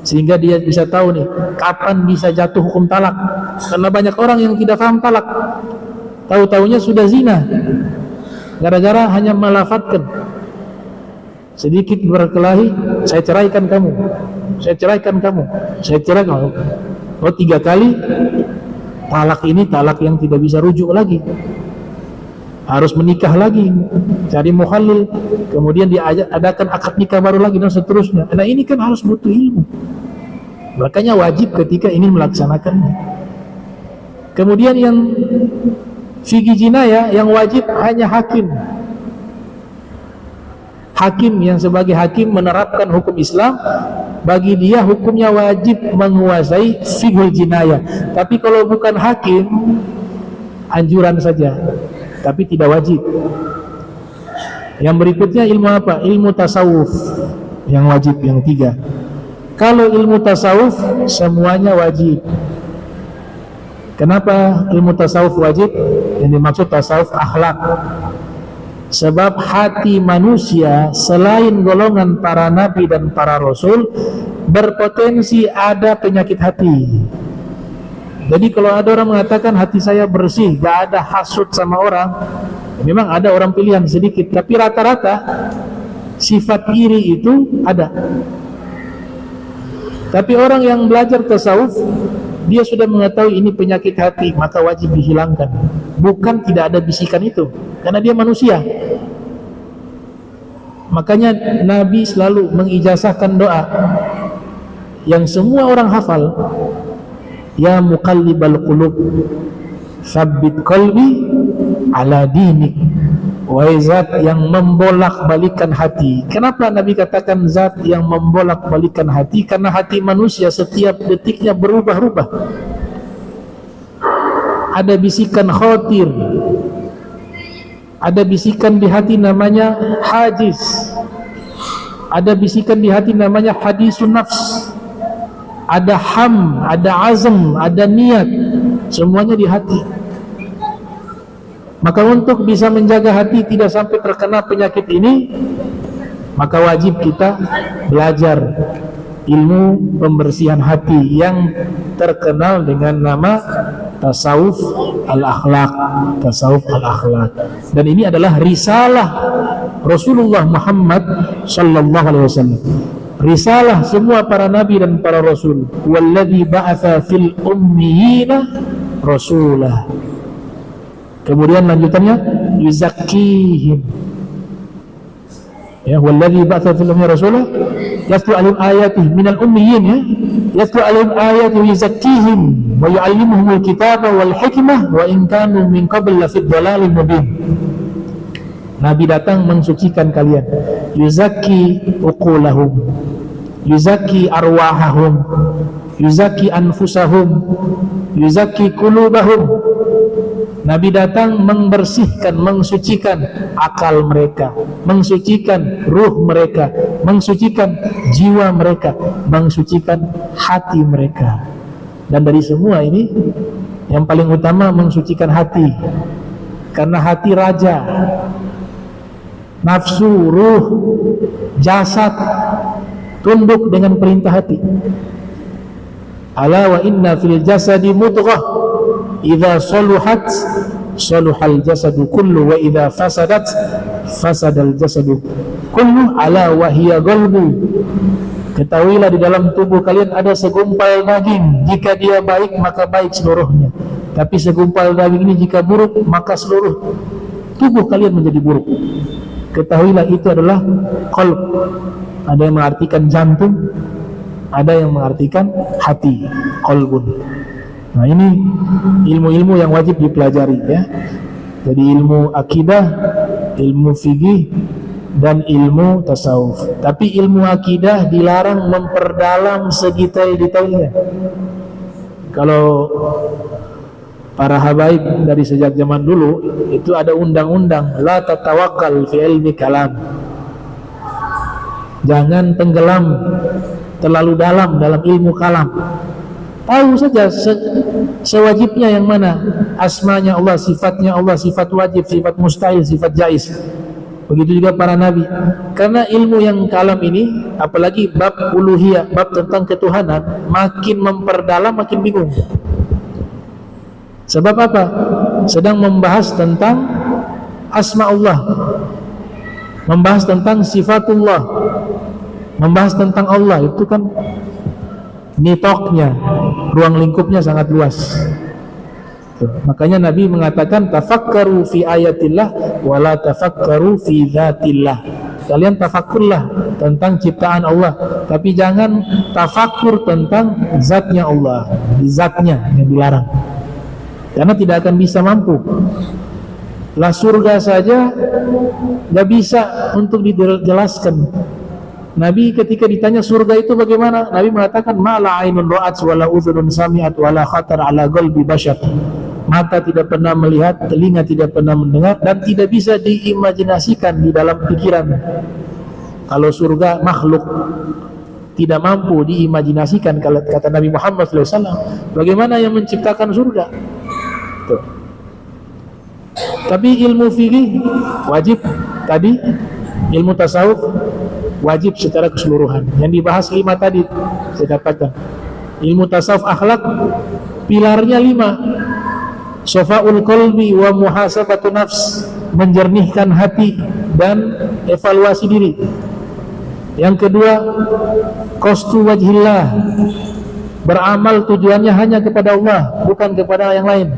sehingga dia bisa tahu nih kapan bisa jatuh hukum talak. Karena banyak orang yang tidak paham talak, tahu-taunya sudah zina gara-gara hanya melafatkan, sedikit berkelahi, saya ceraikan kamu, saya ceraikan kamu, saya ceraikan kamu. Oh, 3 kali talak. Ini talak yang tidak bisa rujuk lagi, harus menikah lagi, cari muhallil, kemudian diadakan akad nikah baru lagi, dan seterusnya. Nah, ini kan harus butuh ilmu, makanya wajib ketika ingin melaksanakannya. Kemudian yang fikih jinayah yang wajib hanya hakim. Hakim yang sebagai hakim menerapkan hukum Islam, bagi dia hukumnya wajib menguasai fikih jinayah. Tapi kalau bukan hakim, anjuran saja, tapi tidak wajib. Yang berikutnya ilmu apa? Ilmu tasawuf yang wajib, yang 3. Kalau ilmu tasawuf semuanya wajib. Kenapa ilmu tasawuf wajib? Yang dimaksud tasawuf akhlak. Sebab hati manusia selain golongan para nabi dan para rasul berpotensi ada penyakit hati. Jadi kalau ada orang mengatakan hati saya bersih, gak ada hasut sama orang, memang ada orang pilihan sedikit, tapi rata-rata sifat iri itu ada. Tapi orang yang belajar tasawuf, dia sudah mengetahui ini penyakit hati, maka wajib dihilangkan. Bukan tidak ada bisikan itu, karena dia manusia. Makanya Nabi selalu mengijazahkan doa yang semua orang hafal, ya muqallibal qulub tsabbit qalbi ala dinik. Wahai zat yang membolak-balikan hati. Kenapa Nabi katakan zat yang membolak-balikan hati? Karena hati manusia setiap detiknya berubah-ubah. Ada bisikan khawatir, ada bisikan di hati namanya hajiz, ada bisikan di hati namanya hadisun nafs, ada ham, ada azam, ada niat, semuanya di hati. Maka untuk bisa menjaga hati tidak sampai terkena penyakit ini, maka wajib kita belajar ilmu pembersihan hati yang terkenal dengan nama tasawuf al-akhlaq. Tasawuf al-akhlaq. Dan ini adalah risalah Rasulullah Muhammad sallallahu alaihi wasallam. Risalah semua para nabi dan para rasul. Walladzi ba'atsa fil ummiyina rasulah. Kemudian lanjutannya yuzakkihim. Ya, walladzi ba'atsa fil ummiyina rasulah yatlu alim ayatihi minal ummiyin, ya. Yatlu alim ayatihi yuzakkihim wa yu'allimuhumul kitaba wal hikmah wa in kanu min qabl la fid dhalalin mubin. Nabi datang mensucikan kalian. Yuzakki uqulahum, yuzakki arwahahum, yuzakki anfusahum, yuzakki qulubahum. Nabi datang membersihkan, mensucikan akal mereka, mensucikan ruh mereka, mensucikan jiwa mereka, mensucikan hati mereka. Dan dari semua ini yang paling utama mensucikan hati, karena hati raja. Nafsu, ruh, jasad tunduk dengan perintah hati. Ala wa inna fil jasadi mudghah idza saluhat saluhal jasadu kullu wa idza fasadat fasadal jasadu kullu ala wa hiya qalbu. Ketahuilah di dalam tubuh kalian ada segumpal daging, jika dia baik maka baik seluruhnya, tapi segumpal daging ini jika buruk maka seluruh tubuh kalian menjadi buruk. Ketahuilah itu adalah qalb. Ada yang mengartikan jantung, ada yang mengartikan hati, qalbun. Nah, ini ilmu-ilmu yang wajib dipelajari, ya. Jadi ilmu akidah, ilmu fikih, dan ilmu tasawuf. Tapi ilmu akidah dilarang memperdalam sedetail-detailnya. Kalau para habaib dari sejak zaman dulu itu ada undang-undang la tatawakkal fi ilmi kalam. Jangan tenggelam terlalu dalam ilmu kalam. Tahu saja sewajibnya yang mana, asmanya Allah, sifatnya Allah, sifat wajib, sifat mustahil, sifat jaiz. Begitu juga para nabi. Karena ilmu yang kalam ini, apalagi bab uluhiyah, bab tentang ketuhanan, makin memperdalam makin bingung. Sebab apa? Sedang membahas tentang asma Allah, membahas tentang sifatullah, membahas tentang Allah. Itu kan nitoknya, ruang lingkupnya sangat luas. Makanya Nabi mengatakan tafakkaru fi ayatillah wala tafakkaru fi dzatillah. Kalian tafakkurlah tentang ciptaan Allah, tapi jangan tafakkur tentang zatnya Allah, zatnya yang dilarang. Karena tidak akan bisa mampu. Lah surga saja gak bisa untuk dijelaskan. Nabi ketika ditanya surga itu bagaimana, Nabi mengatakan mala ainun ra'at wala udhunun sami'at wala khatar ala qalbi bashar. Mata tidak pernah melihat, telinga tidak pernah mendengar, dan tidak bisa diimajinasikan di dalam pikiran. Kalau surga makhluk tidak mampu diimajinasikan, kata Nabi Muhammad SAW, bagaimana yang menciptakan surga? Tuh. Tapi ilmu fikih wajib tadi, ilmu tasawuf wajib secara keseluruhan. Yang dibahas 5 tadi saya katakan. Ilmu tasawuf akhlak pilarnya 5. Sofaul qalbi wa muhasabatu nafs, menjernihkan hati dan evaluasi diri. Yang kedua, qasdu wajhillah, beramal tujuannya hanya kepada Allah, bukan kepada yang lain.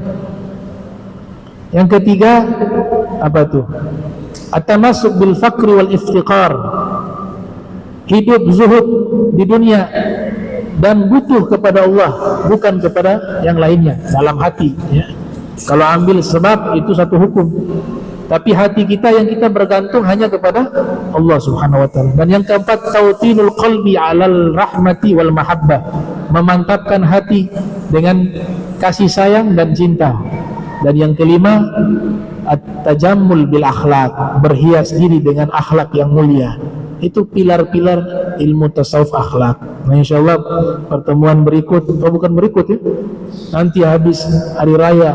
Yang ketiga, apa tuh? At-tamassuk bil faqri wal iftiqar, hidup zuhud di dunia dan butuh kepada Allah, bukan kepada yang lainnya dalam hati, ya. Kalau ambil sebab itu satu hukum, tapi hati kita yang kita bergantung hanya kepada Allah Subhanahu wa ta'ala. Dan yang keempat, tawtinul qalbi 'alal rahmati wal mahabbah, memantapkan hati dengan kasih sayang dan cinta. Dan yang kelima, at-tajammul bil akhlak, berhias diri dengan akhlak yang mulia. Itu pilar-pilar ilmu tasawuf akhlak. Nah, insyaallah pertemuan berikut, bukan berikut ya, nanti habis hari raya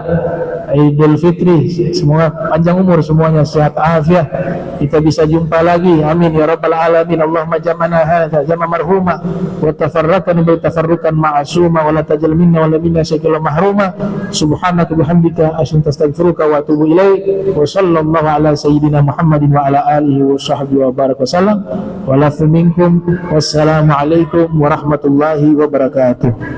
Idul Fitri, semoga panjang umur semuanya, sehat afiat, kita bisa jumpa lagi, amin ya rabbal alamin. Allahumma jama'na hadza jama' marhuma wa tafarraqna bi tafarruqan ma'suma wa la tajal minna wa la minna syai'an mahruma. Subhanaka bihamdika asyhadu astaghfiruka wa atubu ilaik. Wa sallallahu ala sayyidina Muhammadin wa ala alihi wa sahbihi wa baraka wasallam. Wa lafu minkum. Wassalamu alaikum warahmatullahi wabarakatuh.